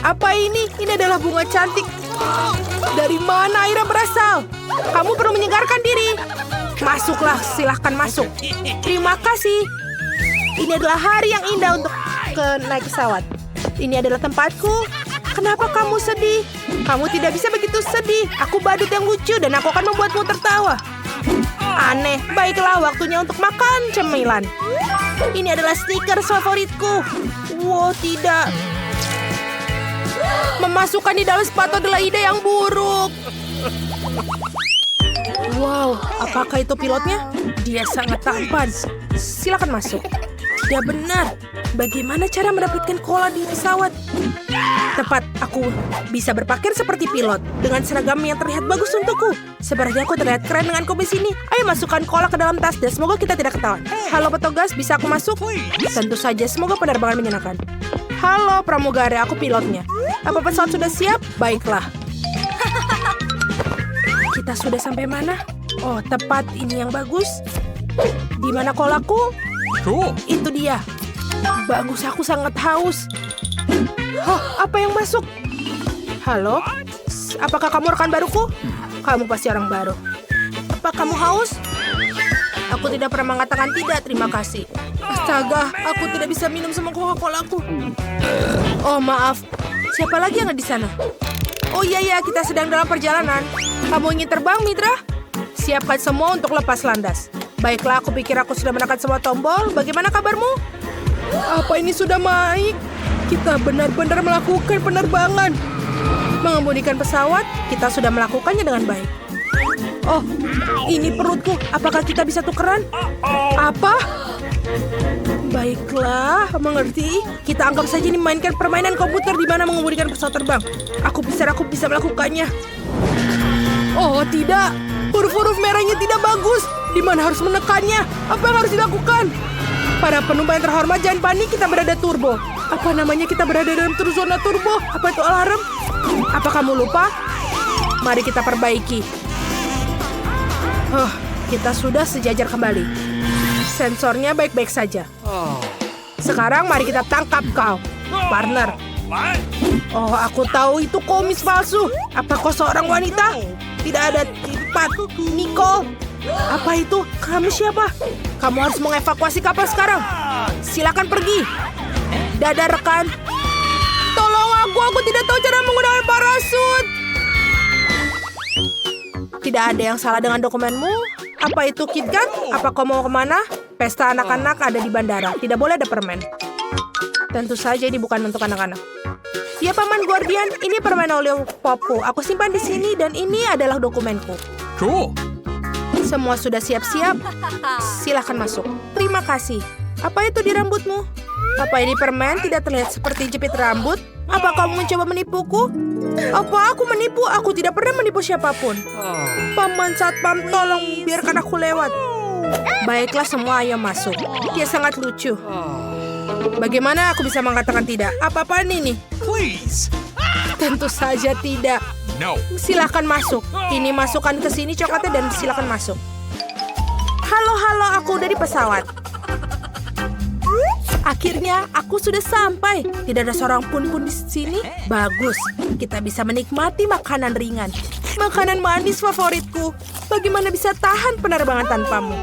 Apa ini? Ini adalah bunga cantik. Dari mana airnya berasal? Kamu perlu menyegarkan diri. Masuklah, silahkan masuk. Terima kasih. Ini adalah hari yang indah untuk naik pesawat. Ini adalah tempatku. Kenapa kamu sedih? Kamu tidak bisa begitu sedih. Aku badut yang lucu dan aku akan membuatmu tertawa. Aneh. Baiklah, waktunya untuk makan cemilan. Ini adalah stiker favoritku. Wow, tidak. Memasukkan di dalam sepatu adalah ide yang buruk. Wow, apakah itu pilotnya? Dia sangat tampan. Silakan masuk. Ya benar. Bagaimana cara mendapatkan cola di pesawat? Tepat, aku bisa berpakaian seperti pilot dengan seragam yang terlihat bagus untukku. Sebenarnya aku terlihat keren dengan kumis ini. Ayo masukkan cola ke dalam tas dan semoga kita tidak ketahuan. Halo petugas, bisa aku masuk? Tentu saja, semoga penerbangan menyenangkan. Halo pramugari, aku pilotnya. Apa pesawat sudah siap? Baiklah. Kita sudah sampai mana? Oh, tepat, ini yang bagus. Di mana colaku? Cool. Itu dia. Bagus, aku sangat haus. Oh, apa yang masuk? Halo? Apakah kamu rekan baruku? Kamu pasti orang baru. Apa kamu haus? Aku tidak pernah mengatakan tidak, terima kasih. Astaga, aku tidak bisa minum semua Coca-Colaku. Oh, maaf. Siapa lagi yang ada di sana? Oh iya, kita sedang dalam perjalanan. Kamu ingin terbang, Mitra? Siapkan semua untuk lepas landas. Baiklah, aku pikir aku sudah menekan semua tombol. Bagaimana kabarmu? Apa ini sudah baik? Kita benar-benar melakukan penerbangan. Mengemudikan pesawat, kita sudah melakukannya dengan baik. Oh, ini perutku. Apakah kita bisa tukeran? Apa? Baiklah, mengerti. Kita anggap saja ini mainkan permainan komputer di mana mengemudikan pesawat terbang. Aku bisa melakukannya. Oh, tidak. Huruf-huruf merahnya tidak bagus. Di mana harus menekannya? Apa yang harus dilakukan? Para penumpang yang terhormat, jangan panik, kita berada turbo. Apa namanya, kita berada dalam zona turbo? Apa itu alarm? Apa kamu lupa? Mari kita perbaiki. Kita sudah sejajar kembali. Sensornya baik-baik saja. Sekarang mari kita tangkap kau, partner. What? Oh, aku tahu itu komis palsu. Apa kau seorang wanita? Tidak ada tempat, Nicole. Apa itu? Kamu siapa? Kamu harus mengevakuasi kapal sekarang. Silakan pergi. Dadah rekan. Tolong aku tidak tahu cara menggunakan parasut. Tidak ada yang salah dengan dokumenmu. Apa itu KitKat? Apa kau mau kemana? Pesta anak-anak ada di bandara. Tidak boleh ada permen. Tentu saja ini bukan untuk anak-anak. Ya, Paman Guardian, ini permen Oreo popku. Aku simpan di sini dan ini adalah dokumenku. Cool. Semua sudah siap-siap. Silahkan masuk. Terima kasih. Apa itu di rambutmu? Apa ini permen tidak terlihat seperti jepit rambut? Apa kamu mencoba menipuku? Apa aku menipu? Aku tidak pernah menipu siapapun. Paman Satpam, tolong biarkan aku lewat. Baiklah semua, ayo masuk. Dia sangat lucu. Bagaimana aku bisa mengatakan tidak? Apa-apaan ini? Please. Tentu saja tidak. No. Silahkan masuk. Ini masukkan ke sini coklatnya dan silahkan masuk. Halo, aku udah di pesawat. Akhirnya aku sudah sampai. Tidak ada seorang pun di sini. Bagus. Kita bisa menikmati makanan ringan. Makanan manis favoritku. Bagaimana bisa tahan penerbangan tanpamu?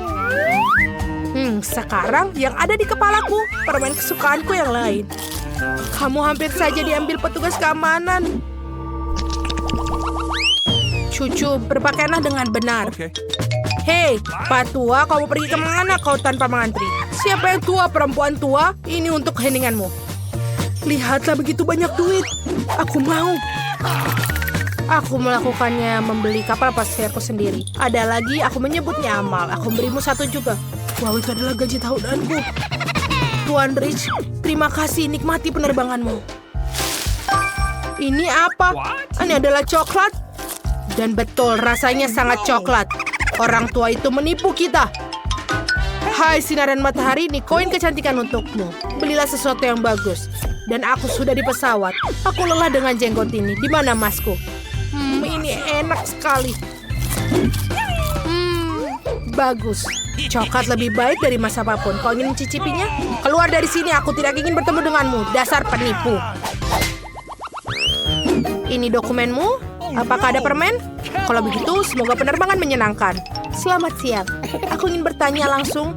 Sekarang yang ada di kepalaku permen kesukaanku yang lain. Kamu hampir saja diambil petugas keamanan. Cucu, berpakaianlah dengan benar. Okay. Hei, Pak Tua, kamu pergi kemana kau tanpa mengantri? Siapa yang tua, perempuan tua? Ini untuk heninganmu. Lihatlah begitu banyak duit. Aku mau. Aku melakukannya membeli kapal pasirku sendiri. Ada lagi, aku menyebutnya amal. Aku berimu satu juga. Wow, itu adalah gaji tahunanku. Tuan Rich, terima kasih, nikmati penerbanganmu. Ini apa? Ini adalah coklat. Dan betul, rasanya sangat coklat. Orang tua itu menipu kita. Hai sinaran matahari, ini koin kecantikan untukmu. Belilah sesuatu yang bagus. Dan aku sudah di pesawat. Aku lelah dengan jenggot ini. Di mana masku? Ini enak sekali. Bagus. Coklat lebih baik dari mas apapun. Kau ingin mencicipinya? Keluar dari sini, aku tidak ingin bertemu denganmu. Dasar penipu. Ini dokumenmu? Apakah ada permen? Kalau begitu, semoga penerbangan menyenangkan. Selamat siang. Aku ingin bertanya langsung.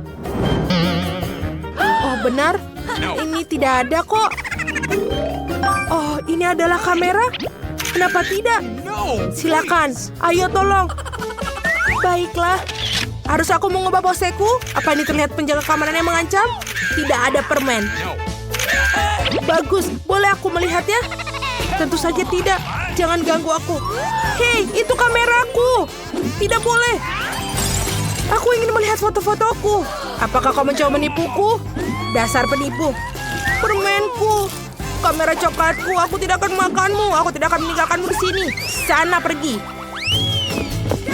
Oh, benar? Ini tidak ada kok. Oh, ini adalah kamera? Kenapa tidak? Silakan. Ayo tolong. Baiklah. Harus aku mengubah poseku? Apa ini terlihat penjaga keamanan yang mengancam? Tidak ada permen. Bagus. Boleh aku melihatnya? Tentu saja tidak. Jangan ganggu aku. Hei, itu kameraku. Tidak boleh. Aku ingin melihat foto-fotoku. Apakah kau mencoba menipuku? Dasar penipu. Permenku. Kamera coklatku. Aku tidak akan makanmu. Aku tidak akan meninggalkanmu di sini. Sana pergi.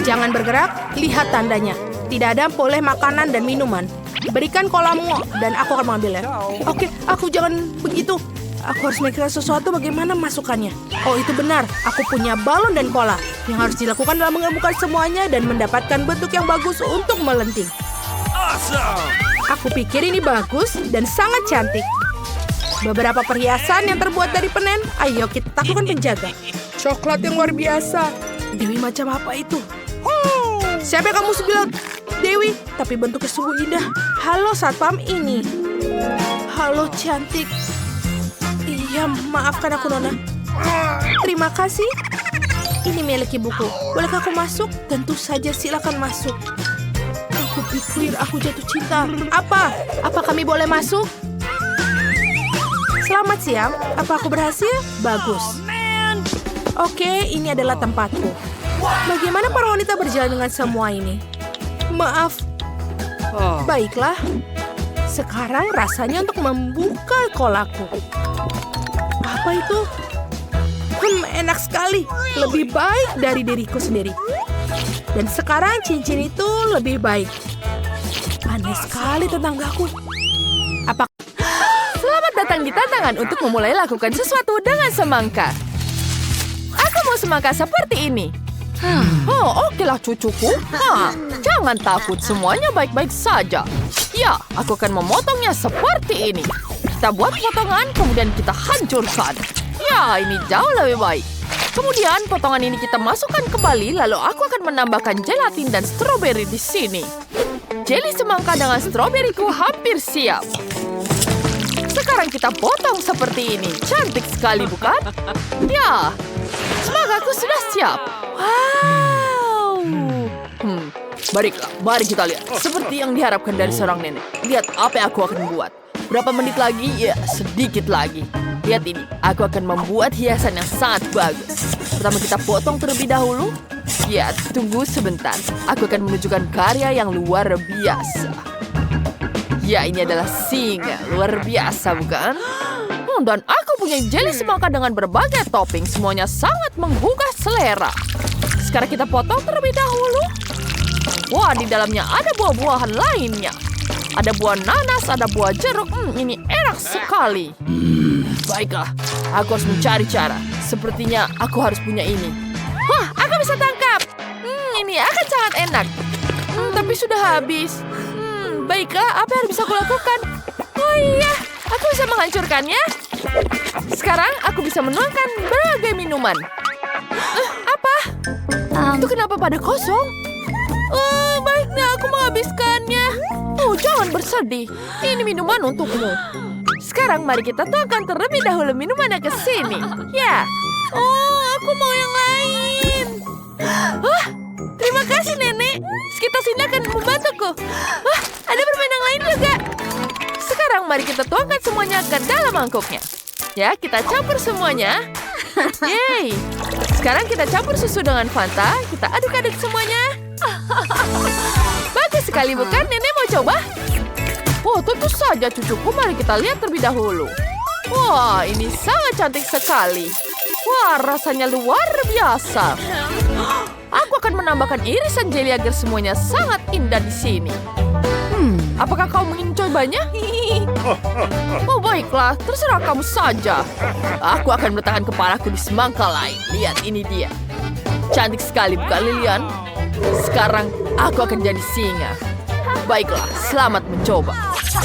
Jangan bergerak. Lihat tandanya. Tidak ada boleh makanan dan minuman. Berikan kolamu dan aku akan mengambilnya. Oke, aku jangan begitu. Aku harus memikirkan sesuatu bagaimana masukkannya. Oh, itu benar. Aku punya balon dan kola. Yang harus dilakukan adalah menggabungkan semuanya dan mendapatkan bentuk yang bagus untuk melenting. Awesome. Aku pikir ini bagus dan sangat cantik. Beberapa perhiasan yang terbuat dari penen. Ayo kita lakukan penjaga. Coklat yang luar biasa. Dewi macam apa itu? Siapa yang kamu bilang? Dewi, tapi bentuknya sungguh indah. Halo Satpam ini. Halo cantik. Iya, maafkan aku Nona. Terima kasih. Ini milik ibuku. Bolehkah aku masuk? Tentu saja, silakan masuk. Aku pikir aku jatuh cinta. Apa? Apa kami boleh masuk? Selamat siang. Apa aku berhasil? Bagus. Oke, ini adalah tempatku. Bagaimana para wanita berjalan dengan semua ini? Maaf. Baiklah. Sekarang rasanya untuk membuka kolaku. Apa itu? Enak sekali. Lebih baik dari diriku sendiri. Dan sekarang cincin itu lebih baik. Aneh sekali tetanggaku. Apa Selamat datang di tantangan untuk memulai lakukan sesuatu dengan semangka. Aku mau semangka seperti ini. Oh, okelah cucuku. Jangan takut, semuanya baik-baik saja. Ya, aku akan memotongnya seperti ini. Kita buat potongan, kemudian kita hancurkan. Ya, ini jauh lebih baik. Kemudian potongan ini kita masukkan kembali, lalu aku akan menambahkan gelatin dan stroberi di sini. Jeli semangka dengan stroberiku hampir siap. Sekarang kita potong seperti ini. Cantik sekali, bukan? Ya, semangkaku sudah siap. Wow. Baiklah, mari kita lihat. Seperti yang diharapkan dari seorang nenek. Lihat apa yang aku akan buat. Berapa menit lagi? Ya, sedikit lagi. Lihat ini, aku akan membuat hiasan yang sangat bagus. Pertama kita potong terlebih dahulu. Ya, tunggu sebentar. Aku akan menunjukkan karya yang luar biasa. Ya, ini adalah singa. Luar biasa, bukan? Dan aku punya jeli semangka dengan berbagai topping. Semuanya sangat menggugah selera. Sekarang kita potong terlebih dahulu. Wah, di dalamnya ada buah-buahan lainnya. Ada buah nanas, ada buah jeruk. Ini enak sekali. Baiklah, aku harus mencari cara. Sepertinya aku harus punya ini. Wah, aku bisa tangkap. Ini akan sangat enak. Tapi sudah habis. Baiklah, apa yang bisa aku lakukan? Oh iya, aku bisa menghancurkannya. Sekarang aku bisa menuangkan berbagai minuman. Apa? Itu kenapa pada kosong? Baiknya aku menghabiskannya. Jangan bersedih. Ini minuman untukmu. Sekarang mari kita tuangkan terlebih dahulu minumannya ke sini. Ya. Aku mau yang lain. Terima kasih, Nenek. Sekitar sini akan membantuku. Ada permen yang lain juga. Sekarang mari kita tuangkan semuanya ke dalam mangkuknya. Ya, kita campur semuanya. Yeay. Sekarang kita campur susu dengan Fanta. Kita aduk-aduk semuanya. Bagus sekali, bukan? Nenek mau coba? Oh, tentu saja cucuku. Mari kita lihat terlebih dahulu. Wah, ini sangat cantik sekali. Wah, rasanya luar biasa. Aku akan menambahkan irisan jeli agar semuanya sangat indah di sini. Apakah kau ingin mencobanya? Oh, baiklah. Terserah kamu saja. Aku akan meletakkan kepalaku di semangka lain. Lihat, ini dia. Cantik sekali, bukan, Lilian? Sekarang aku akan jadi singa. Baiklah, selamat mencoba.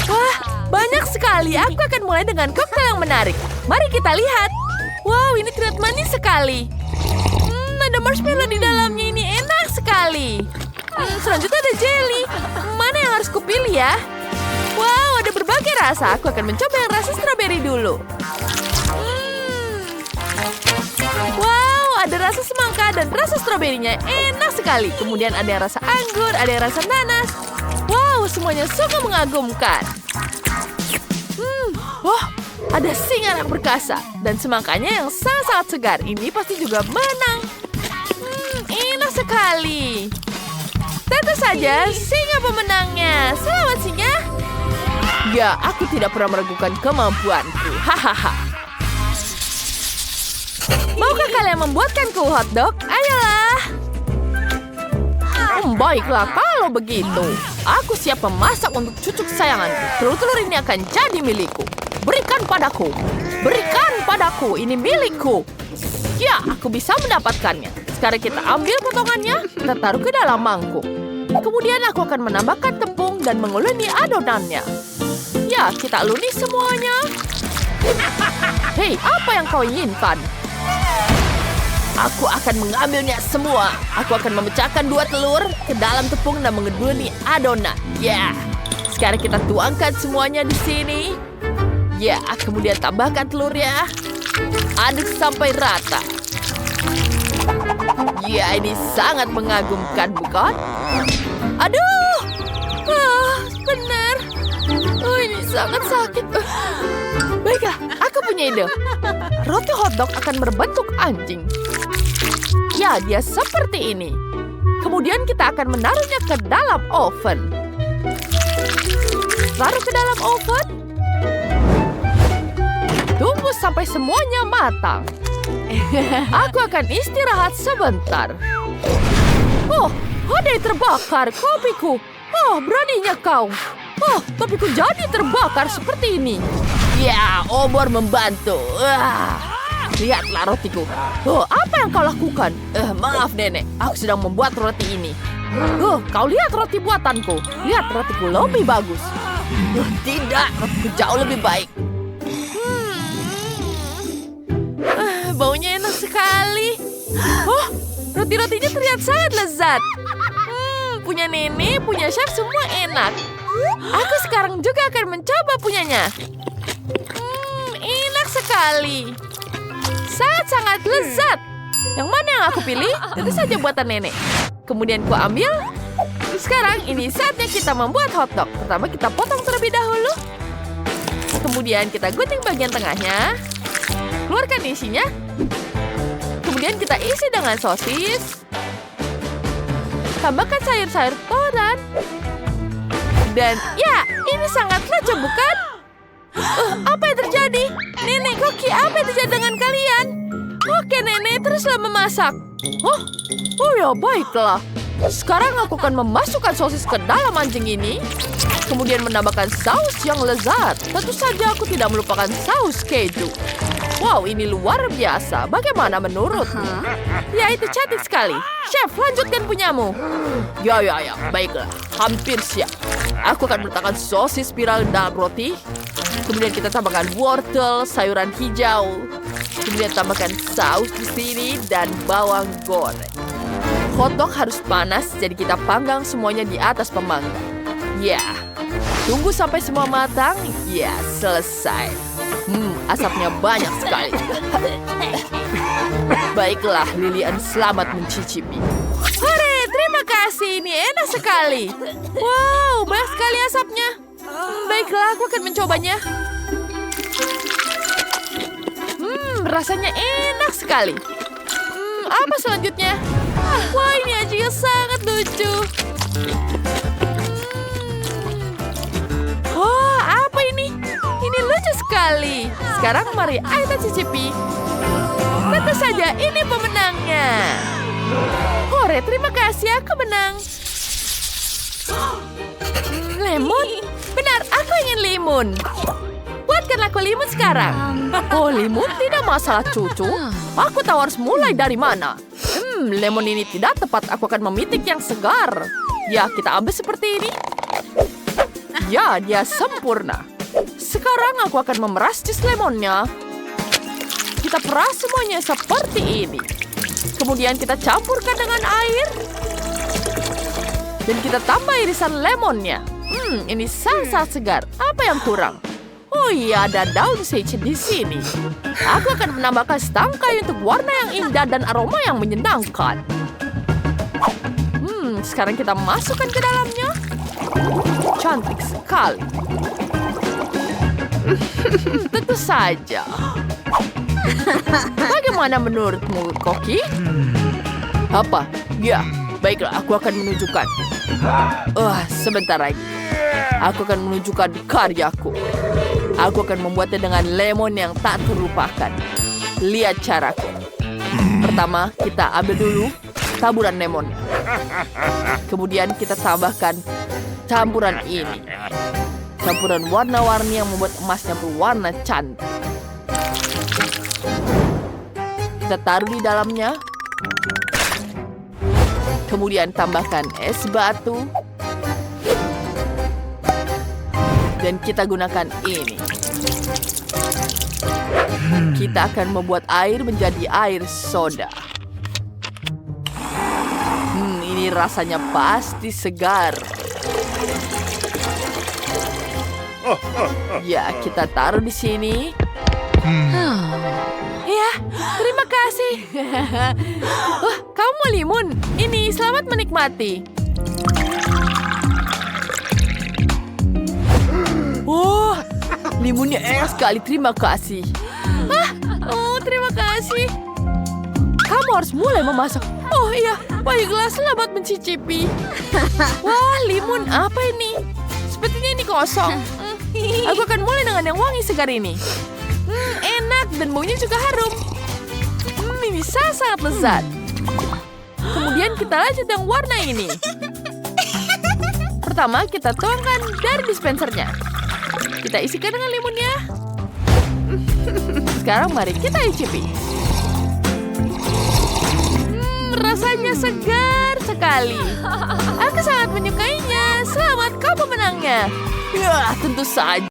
Wah, banyak sekali. Aku akan mulai dengan koktail yang menarik. Mari kita lihat. Wow, ini terlihat manis sekali. Ada marshmallow di dalamnya. Ini enak sekali. Selanjutnya ada jelly. Mana yang harus kupilih ya? Wow, ada berbagai rasa. Aku akan mencoba yang rasa strawberry dulu. Wow, ada rasa semangka dan rasa stroberinya. Enak sekali. Kemudian ada yang rasa anggur, ada yang rasa nanas. Wow, semuanya sungguh mengagumkan. Wah, ada singa yang perkasa. Dan semangkanya yang sangat-sangat segar. Ini pasti juga menang. Enak sekali. Tentu saja, singa pemenangnya. Selamat, singa. Ya, aku tidak pernah meragukan kemampuanku. Hahaha. Maukah kalian membuatkanku hotdog? Ayolah. Baiklah, kalau begitu. Aku siap memasak untuk cucu kesayanganku. Telur-telur ini akan jadi milikku. Berikan padaku. Berikan padaku. Ini milikku. Ya, aku bisa mendapatkannya. Sekarang kita ambil potongannya. Kita taruh ke dalam mangkuk. Kemudian aku akan menambahkan tepung dan menguleni adonannya. Ya, kita uleni semuanya. Hei, apa yang kau inginkan? Aku akan mengambilnya semua. Aku akan memecahkan 2 telur ke dalam tepung dan menguleni adonan. Ya, sekarang kita tuangkan semuanya di sini. Ya, kemudian tambahkan telurnya. Aduk sampai rata. Ya, ini sangat mengagumkan, bukan? Aduh! Benar. Ini sangat sakit. Baiklah, aku punya ide. Roti hotdog akan berbentuk anjing. Ya, dia seperti ini. Kemudian kita akan menaruhnya ke dalam oven. Taruh ke dalam oven. Tunggu sampai semuanya matang. Aku akan istirahat sebentar. Oh, Ada yang terbakar kopiku. Oh, beraninya kau. Oh, kopiku jadi terbakar seperti ini. Ya, obor membantu. Lihatlah rotiku. Oh, apa yang kau lakukan? Maaf, Nenek. Aku sedang membuat roti ini. Kau lihat roti buatanku. Lihat rotiku lebih bagus. Tidak, rotiku jauh lebih baik. Baunya enak sekali. Oh, roti-rotinya terlihat sangat lezat. Punya Nenek, punya chef, semua enak. Aku sekarang juga akan mencoba punyanya. Enak sekali. Sangat-sangat lezat. Yang mana yang aku pilih? Tentu saja buatan Nenek. Kemudian ku ambil. Sekarang ini saatnya kita membuat hotdog. Pertama kita potong terlebih dahulu. Kemudian kita gunting bagian tengahnya. Keluarkan isinya. Kemudian kita isi dengan sosis. Tambahkan sayur-sayur toran. Dan ya, ini sangat lucu bukan? Apa yang terjadi? Nenek Koki, apa yang terjadi dengan kalian? Oke, Nenek, teruslah memasak. Oh ya, baiklah. Sekarang aku akan memasukkan sosis ke dalam anjing ini. Kemudian menambahkan saus yang lezat. Tentu saja aku tidak melupakan saus keju. Wow, ini luar biasa. Bagaimana menurutmu? Ya, itu cantik sekali. Chef, lanjutkan punyamu. Ya. Baiklah. Hampir siap. Aku akan meletakkan sosis spiral dalam roti. Kemudian kita tambahkan wortel, sayuran hijau. Kemudian tambahkan saus di sini dan bawang goreng. Hotdog harus panas, jadi kita panggang semuanya di atas pemanggang. Ya. Tunggu sampai semua matang. Ya, selesai. Asapnya banyak sekali. Baiklah, Lilian, selamat mencicipi. Hore, terima kasih. Ini enak sekali. Wow, banyak sekali asapnya. Baiklah, aku akan mencobanya. Rasanya enak sekali. Apa selanjutnya? Wah, ini aja sangat lucu. Apa ini? Ini lucu sekali. Sekarang mari kita cicipi. Tentu saja ini pemenangnya. Hore, terima kasih, aku menang. Lemon? Benar, aku ingin limun. Buatkan aku limun sekarang. Oh, limun tidak masalah, cucu. Aku tahu harus mulai dari mana. Lemon ini tidak tepat. Aku akan memitik yang segar. Ya, kita ambil seperti ini. Ya, dia sempurna. Sekarang aku akan memeras jus lemonnya. Kita peras semuanya seperti ini. Kemudian kita campurkan dengan air. Dan kita tambah irisan lemonnya. Ini sangat segar. Apa yang kurang? Oh iya, ada daun sage di sini. Aku akan menambahkan setangkai untuk warna yang indah dan aroma yang menyenangkan. Sekarang kita masukkan ke dalamnya. Cantik sekali. Tentu saja. Bagaimana menurutmu, Koki? Apa? Ya, baiklah, aku akan menunjukkan. Sebentar lagi. Aku akan menunjukkan karyaku. Aku akan membuatnya dengan lemon yang tak terlupakan. Lihat caraku. Pertama, kita ambil dulu taburan lemon. Kemudian kita tambahkan campuran ini. Campuran warna-warni yang membuat emasnya berwarna cantik. Kita taruh di dalamnya. Kemudian tambahkan es batu. Dan kita gunakan ini. Kita akan membuat air menjadi air soda. Ini rasanya pasti segar. Ya, kita taruh di sini. Ya, terima kasih. Kamu mau limun? Ini, selamat menikmati. Limunnya enak sekali, terima kasih. Terima kasih. Kamu harus mulai memasak. Oh iya, baiklah, selamat mencicipi. Wah, limun apa ini? Sepertinya ini kosong. Aku akan mulai dengan yang wangi segar ini. Enak dan baunya juga harum. Ini sangat lezat. Kemudian kita lanjut yang warna ini. Pertama, kita tuangkan dari dispensernya. Kita isikan dengan limunnya. Sekarang mari kita icipi. Rasanya segar sekali. Aku sangat menyukainya. Selamat kau pemenangnya. Ya, tentu saja.